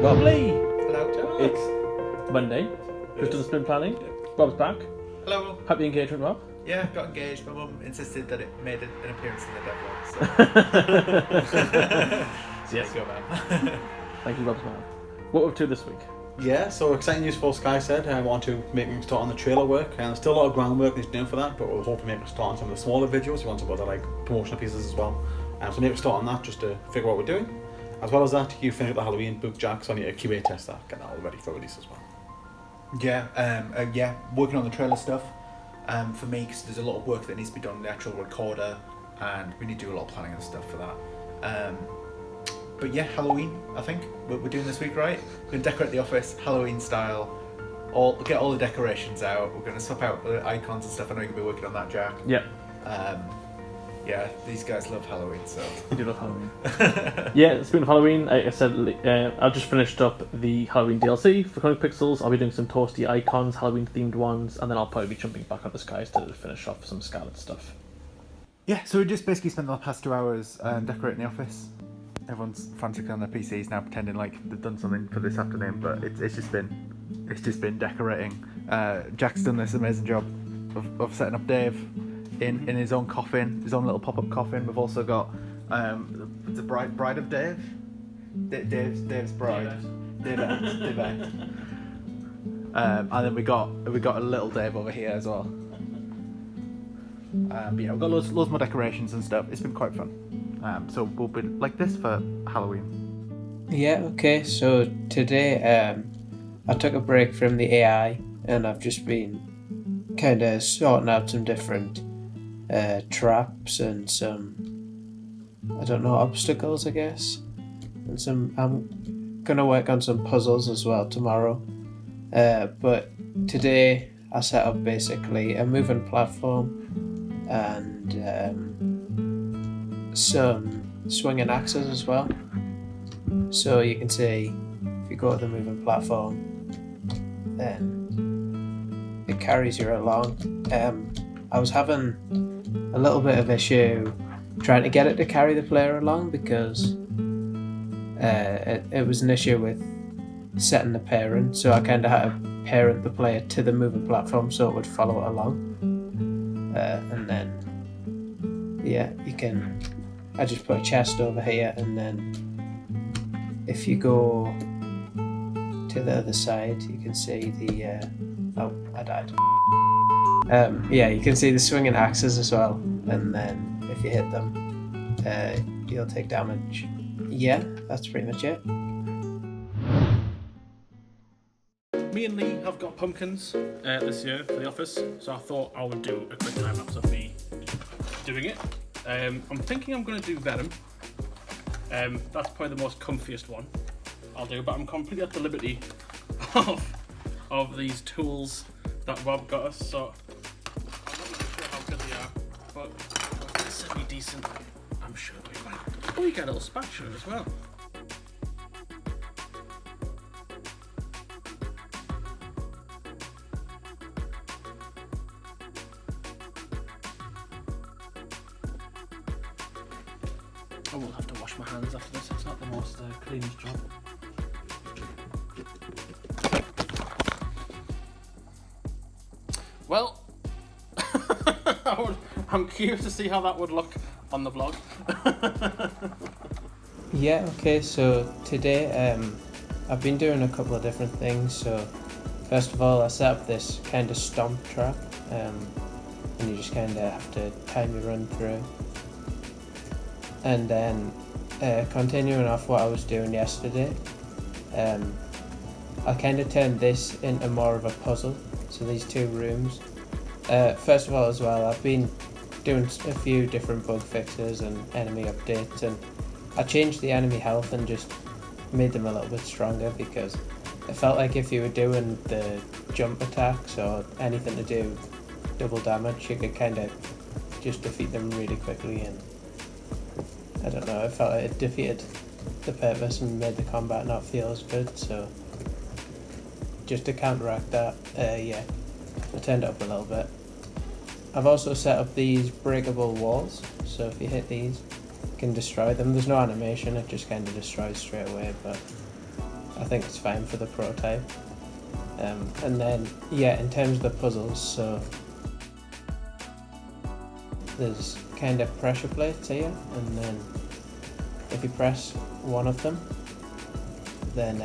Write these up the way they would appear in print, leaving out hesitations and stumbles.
Lovely! Hello. It's Monday. Just done the sprint planning. Rob's back. Hello. Happy engagement, Rob. Yeah, got engaged. My mum insisted that it made an appearance in the devlog. So. Yes. There you go, man. Thank you, Rob's man. What we're up to this week? Yeah, so exciting news for Skystead. I want to make a start on the trailer work, and there's still a lot of groundwork needs doing for that, but we'll hopefully make a start on some of the smaller videos. We want some other promotional pieces as well. So make a start on that just to figure out what we're doing. As well as that, you finish up the Halloween book, Jack, so I need a QA test that, get that all ready for release as well. Yeah, working on the trailer stuff. For me, because there's a lot of work that needs to be done on the actual recorder, and we need to do a lot of planning and stuff for that. But yeah, Halloween, I think we're doing this week, right? We're gonna decorate the office Halloween style. Get all the decorations out. We're gonna swap out the icons and stuff. I know you're gonna be working on that, Jack. Yeah. Yeah, these guys love Halloween, so. We do love Halloween. Yeah, speaking of Halloween, like I said, I've just finished up the Halloween DLC for Comic Pixels. I'll be doing some toasty icons, Halloween themed ones, and then I'll probably be jumping back on the skies to finish off some Skylets stuff. Yeah, so we just basically spent the past 2 hours decorating the office. Everyone's frantically on their PCs now, pretending like they've done something for this afternoon, but it's just been decorating. Jack's done this amazing job of setting up Dave in his own coffin, his own little pop-up coffin. We've also got the bride of Dave, Dave's bride, Dave. And then we got a little Dave over here as well. But yeah, we've got loads more decorations and stuff. It's been quite fun. So we'll be like this for Halloween. Yeah, okay, so today I took a break from the AI and I've just been kind of sorting out some different traps and some, I don't know, obstacles, I guess. And I'm going to work on some puzzles as well tomorrow. But today I set up basically a moving platform and some swinging axes as well. So you can see if you go to the moving platform, then it carries you along. I was having a little bit of issue trying to get it to carry the player along because it was an issue with setting the parent, so I kind of had to parent the player to the moving platform so it would follow it along. And then, yeah, I just put a chest over here, and then if you go to the other side, you can see the, oh, I died. Yeah, you can see the swinging axes as well, and then if you hit them, you'll take damage. Yeah, that's pretty much it. Me and Lee have got pumpkins this year for the office, so I thought I would do a quick time lapse of me doing it. I'm thinking I'm going to do Venom. That's probably the most comfiest one I'll do, but I'm completely at the liberty of these tools that Rob got us, so I'm not even sure how good they are, but they're semi-decent, I'm sure they'll be fine. Oh, you get a little spatula as well. I will have to wash my hands after this, it's not the most cleanest job. Well, I'm curious to see how that would look on the vlog. Yeah, okay, so today I've been doing a couple of different things. So first of all, I set up this kind of stomp trap, and you just kind of have to time your run through. And then continuing off what I was doing yesterday, I kind of turned this into more of a puzzle. So these 2 rooms. First of all as well, I've been doing a few different bug fixes and enemy updates, and I changed the enemy health and just made them a little bit stronger because it felt like if you were doing the jump attacks or anything to do double damage, you could kind of just defeat them really quickly, and I don't know, I felt like it defeated the purpose and made the combat not feel as good. So just to counteract that, yeah, I turned it up a little bit. I've also set up these breakable walls, so if you hit these, you can destroy them. There's no animation, it just kind of destroys straight away, but I think it's fine for the prototype. And then, yeah, in terms of the puzzles, so there's kind of pressure plates here, and then if you press one of them, then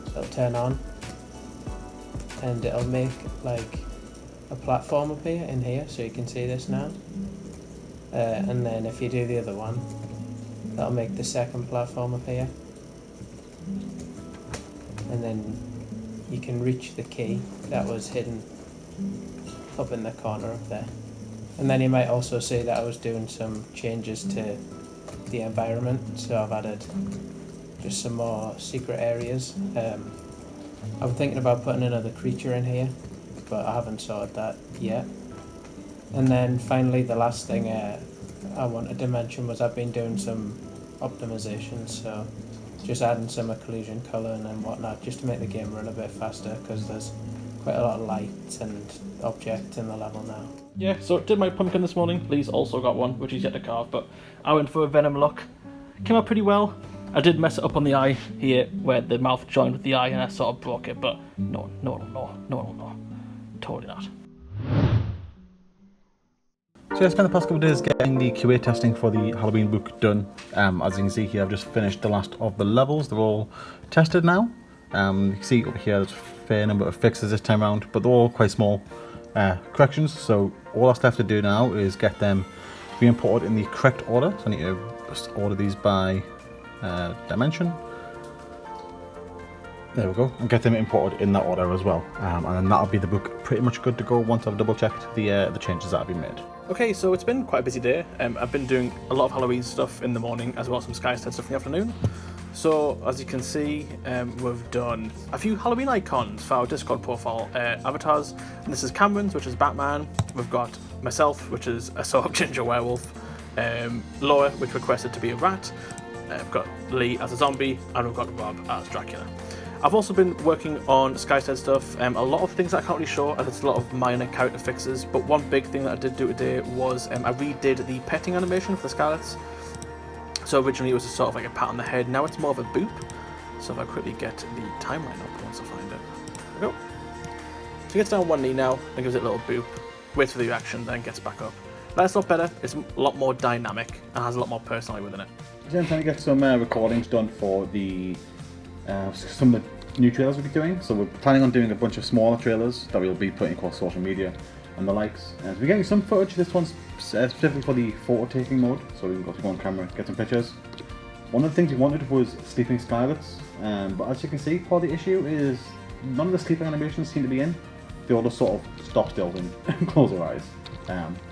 it'll turn on, and it'll make like a platform appear in here, so you can see this now. And then if you do the other one, that'll make the second platform appear. And then you can reach the key that was hidden up in the corner up there. And then you might also see that I was doing some changes to the environment, so I've added just some more secret areas. I'm thinking about putting another creature in here, but I haven't sorted that yet. And then finally the last thing I wanted to mention was I've been doing some optimization, so just adding some occlusion colouring and whatnot just to make the game run a bit faster, because there's quite a lot of light and objects in the level now. Yeah, so did my pumpkin this morning. Lee's also got one, which he's yet to carve, but I went for a venom look. Came out pretty well. I did mess it up on the eye here, where the mouth joined with the eye, and I sort of broke it, but no one will know. Totally not. So I spent the past couple of days getting the QA testing for the Halloween book done. As you can see here, I've just finished the last of the levels. They're all tested now. You can see over here there's a fair number of fixes this time around, but they're all quite small corrections. So all that's left to do now is get them to be imported in the correct order. So I need to just order these by dimension. There we go, and get them imported in that order as well. And then that'll be the book pretty much good to go once I've double checked the changes that have been made. Okay, so it's been quite a busy day. I've been doing a lot of Halloween stuff in the morning, as well as some Skystead stuff in the afternoon. So, as you can see, we've done a few Halloween icons for our Discord profile avatars. And this is Cameron's, which is Batman. We've got myself, which is a sort of ginger werewolf. Laura, which requested to be a rat. We've got Lee as a zombie, and we've got Rob as Dracula. I've also been working on Skystead stuff, a lot of things that I can't really show, as it's a lot of minor character fixes, but one big thing that I did do today was I redid the petting animation for the Skylets. So originally it was a sort of like a pat on the head, now it's more of a boop. So if I quickly get the timeline up once I find it. There we go. So he gets down on one knee now, and gives it a little boop, waits for the reaction, then gets back up. That's a lot better, it's a lot more dynamic, and has a lot more personality within it. So I'm trying to get some recordings done for the some of the new trailers we'll be doing. So we're planning on doing a bunch of smaller trailers that we'll be putting across social media and the likes. So we're getting some footage. This one's specifically for the photo taking mode, so we can go on camera, get some pictures. One of the things we wanted was sleeping Skylets, but as you can see, part of the issue is none of the sleeping animations seem to be in. They all just sort of stop still and close their eyes.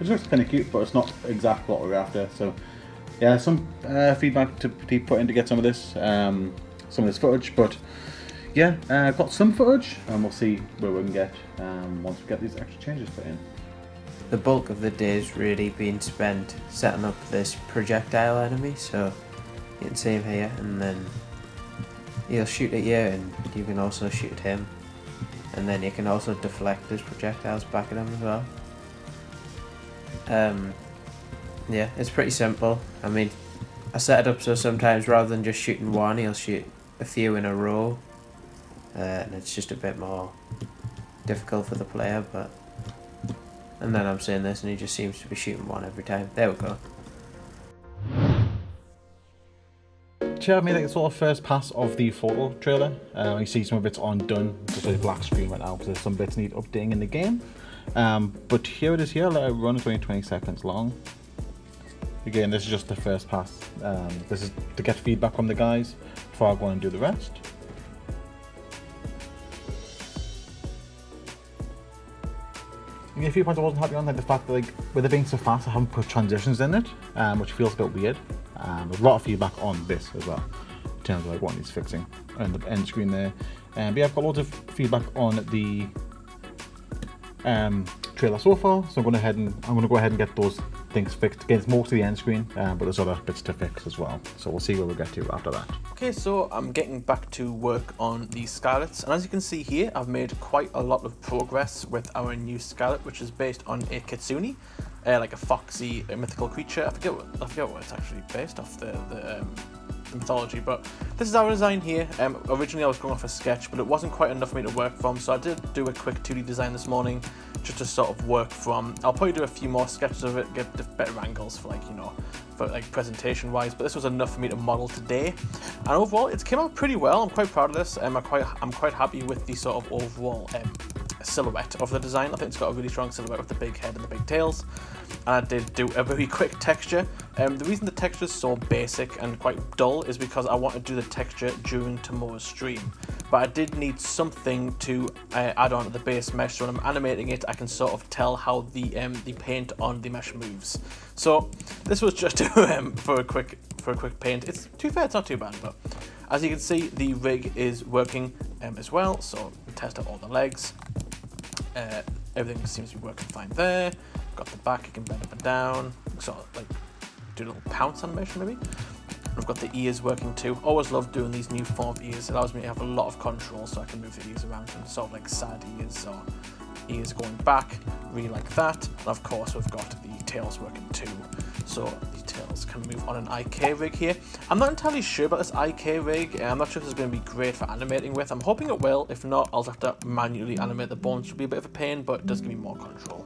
It looks kind of cute, but it's not exactly what we're after. So yeah, some feedback to be put in to get some of this footage, but yeah, got some footage, and we'll see where we can get once we get these extra changes put in. The bulk of the day's really been spent setting up this projectile enemy, so you can see him here, and then he'll shoot at you, and you can also shoot at him, and then you can also deflect his projectiles back at him as well. Yeah, it's pretty simple. I mean, I set it up so sometimes rather than just shooting one, he'll shoot a few in a row, and it's just a bit more difficult for the player, but and then I'm saying this and he just seems to be shooting one every time. There we go. So I've made like a sort of first pass of the photo trailer. You see some of it's undone, just a black screen right now because some bits need updating in the game. But here it is here, let it run. It's only 20 seconds long. Again, this is just the first pass. This is to get feedback from the guys before I go and do the rest. A few points I wasn't happy on, like the fact that with it being so fast I haven't put transitions in it, which feels a bit weird. There's a lot of feedback on this as well, in terms of what needs fixing on the end screen there. But yeah, I've got loads of feedback on the trailer so far, so I'm going to go ahead and get those things fixed. Again, it's mostly the end screen, but there's other bits to fix as well. So we'll see where we get to after that. Okay, so I'm getting back to work on the Skylets, and as you can see here, I've made quite a lot of progress with our new Skylet, which is based on a kitsune, like a foxy mythical creature. I forget what it's actually based off the mythology, but this is our design here. Originally I was going off a sketch, but it wasn't quite enough for me to work from, so I did do a quick 2D design this morning just to sort of work from. I'll probably do a few more sketches of it, get better angles for presentation wise, but this was enough for me to model today, and overall it's came out pretty well. I'm quite proud of this. I'm quite happy with the sort of overall silhouette of the design. I think it's got a really strong silhouette with the big head and the big tails. And I did do a very quick texture. The reason the texture is so basic and quite dull is because I want to do the texture during tomorrow's stream. But I did need something to add on to the base mesh, so when I'm animating it, I can sort of tell how the paint on the mesh moves. So this was just for a quick paint. To be fair, it's not too bad, but as you can see, the rig is working as well. So we test out all the legs. Everything seems to be working fine there. Got the back, you can bend up and down, sort of like do a little pounce animation maybe. I've got the ears working too. Always love doing these new form ears. It allows me to have a lot of control, so I can move the ears around and sort of like side ears or ears going back, really like that. And of course we've got the tails working too. So the tails can move on an IK rig here. I'm not entirely sure about this IK rig. I'm not sure if it's going to be great for animating with. I'm hoping it will. If not, I'll have to manually animate the bones, which will be a bit of a pain, but it does give me more control.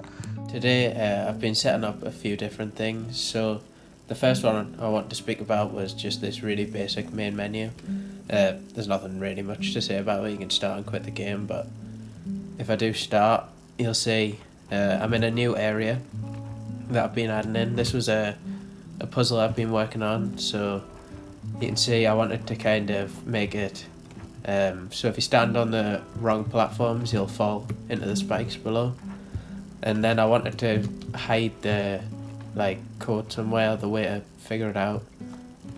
Today I've been setting up a few different things. So the first one I want to speak about was just this really basic main menu. There's nothing really much to say about it. You can start and quit the game, but if I do start, you'll see I'm in a new area that I've been adding in. This was a puzzle I've been working on, so you can see I wanted to kind of make it so if you stand on the wrong platforms, you'll fall into the spikes below. And then I wanted to hide the code somewhere, the way to figure it out,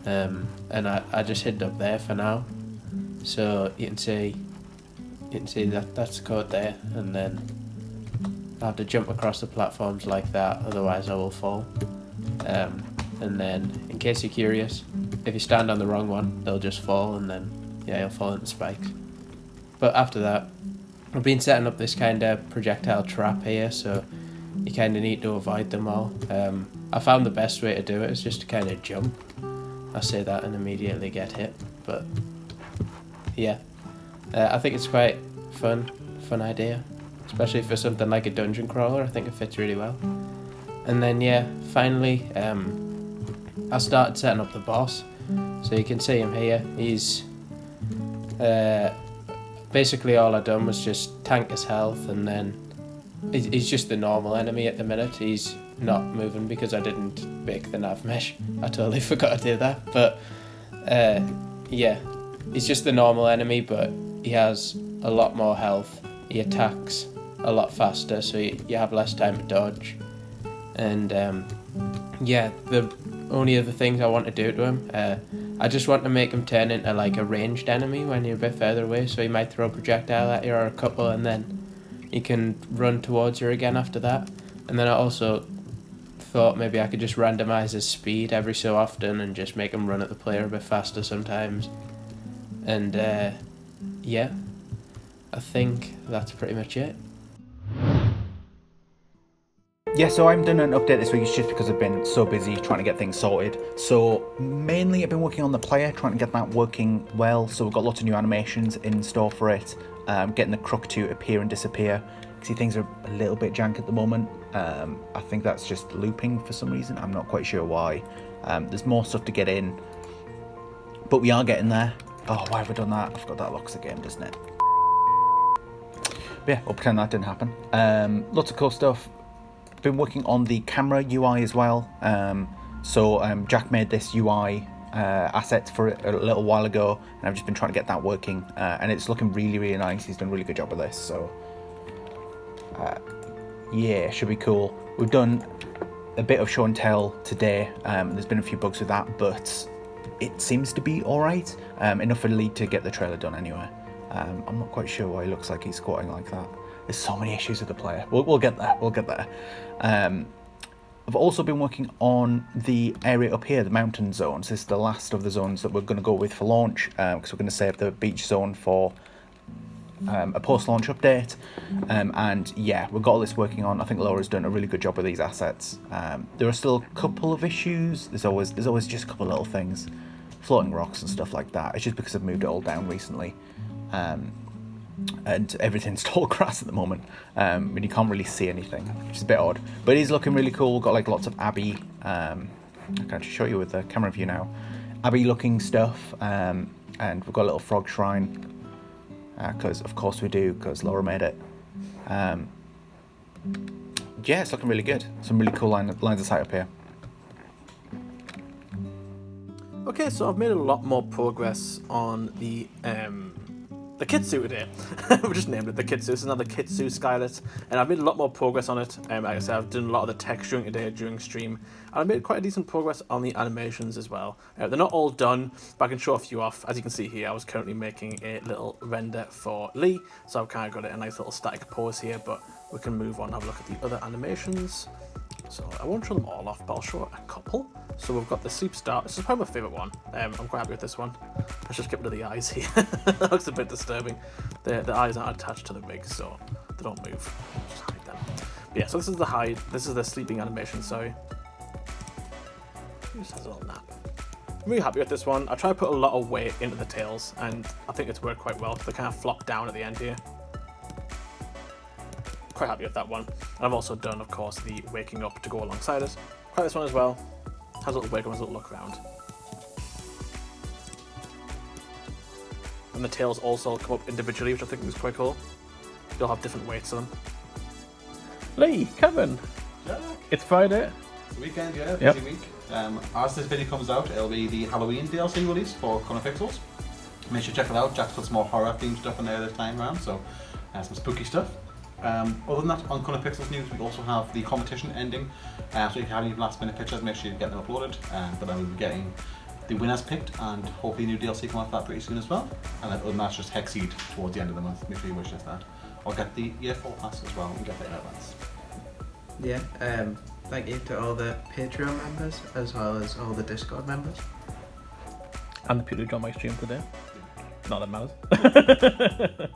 and I just hid it up there for now. So you can see that that's the code there, and then I have to jump across the platforms like that, otherwise I will fall. And then, in case you're curious, if you stand on the wrong one, they'll just fall, and then you'll fall into spikes. But after that, I've been setting up this kind of projectile trap here, so you kind of need to avoid them all. I found the best way to do it is just to kind of jump. I say that and immediately get hit, but yeah. I think it's quite fun idea, especially for something like a dungeon crawler. I think it fits really well. And then finally, I started setting up the boss. So you can see him here. He's basically all I've done was just tank his health, and then he's just the normal enemy at the minute. He's not moving because I didn't make the nav mesh. I totally forgot to do that. But he's just the normal enemy, but he has a lot more health. He attacks a lot faster, so you have less time to dodge. And the only other things I want to do to him, I just want to make him turn into like a ranged enemy when you're a bit further away, so he might throw a projectile at you or a couple, and then he can run towards you again after that. And then I also thought maybe I could just randomize his speed every so often and just make him run at the player a bit faster sometimes. And I think that's pretty much it. Yeah, so I haven't done an update this week, it's just because I've been so busy trying to get things sorted. So mainly I've been working on the player, trying to get that working well. So we've got lots of new animations in store for it. Getting the crook to appear and disappear. See, things are a little bit jank at the moment. I think that's just looping for some reason. I'm not quite sure why. There's more stuff to get in, but we are getting there. Oh, why have I done that? I forgot that locks the game, doesn't it? But yeah, we'll pretend that didn't happen. Lots of cool stuff. Been working on the camera UI as well. So Jack made this UI asset for a little while ago, and I've just been trying to get that working, and it's looking really, really nice. He's done a really good job with this, so yeah, should be cool. We've done a bit of show and tell today. There's been a few bugs with that, but it seems to be alright, enough for Lee to get the trailer done anyway. I'm not quite sure why he looks like he's squatting like that. there's so many issues with the player. We'll get there. We'll get there. I've also been working on the area up here, the mountain zones. This is the last of the zones that we're going to go with for launch, because we're going to save the beach zone for a post-launch update. And yeah, we've got all this working on. I think Laura's done a really good job with these assets. There are still a couple of issues. There's always just a couple of little things, floating rocks and stuff like that. It's just because I've moved it all down recently. And everything's tall grass at the moment, and you can't really see anything, which is a bit odd. But it is looking really cool. We've got like lots of Abbey. I can actually show you with the camera view now. Abbey looking stuff, and we've got a little frog shrine, because of course we do, because Laura made it. Yeah, it's looking really good. Some really cool lines of sight up here. Okay, so I've made a lot more progress on the Kitsu today. We just named it the Kitsu. This is another Kitsu Skylets, and I've made a lot more progress on it. Like I said, I've done a lot of the texturing today during stream, and I've made quite a decent progress on the animations as well. They're not all done, but I can show a few off. As you can see here, I was currently making a little render for Lee, so I've kind of got it a nice little static pose here, but we can move on and have a look at the other animations. So I won't show them all off, but I'll show a couple. So we've got the sleep start. This is probably my favourite one. I'm quite happy with this one. Let's just get rid of the eyes here. That looks a bit disturbing. The eyes aren't attached to the rig, so they don't move. Just hide them. But yeah, so this is the hide. This is the sleeping animation, sorry. He just has a little nap. I'm really happy with this one. I try to put a lot of weight into the tails, and I think it's worked quite well. They kind of flop down at the end here. Quite happy with that one. And I've also done, of course, the waking up to go alongside it. Quite this one as well. Has a little wake up, has a little look around. And the tails also come up individually, which I think is quite cool. They'll have different weights to them. Lee, Kevin, Jack. It's Friday. It's the weekend, yeah, Yep. busy week. As this video comes out, it'll be the Halloween DLC release for Corner Pixels. Make sure to check it out. Jack's put some more horror themed stuff in there this time around, so some spooky stuff. Other than that, on Corner Pixels news, we also have the competition ending. So if you have any last minute pictures, make sure you get them uploaded. But then we'll be getting the winners picked, and hopefully new DLC come out for that pretty soon as well. And then other than that, just Hexseed towards the end of the month. Make sure you wish list that. Or get the year 4 pass as well and get that in advance. Yeah, thank you to all the Patreon members as well as all the Discord members. And the people who joined my stream today. Not that matters.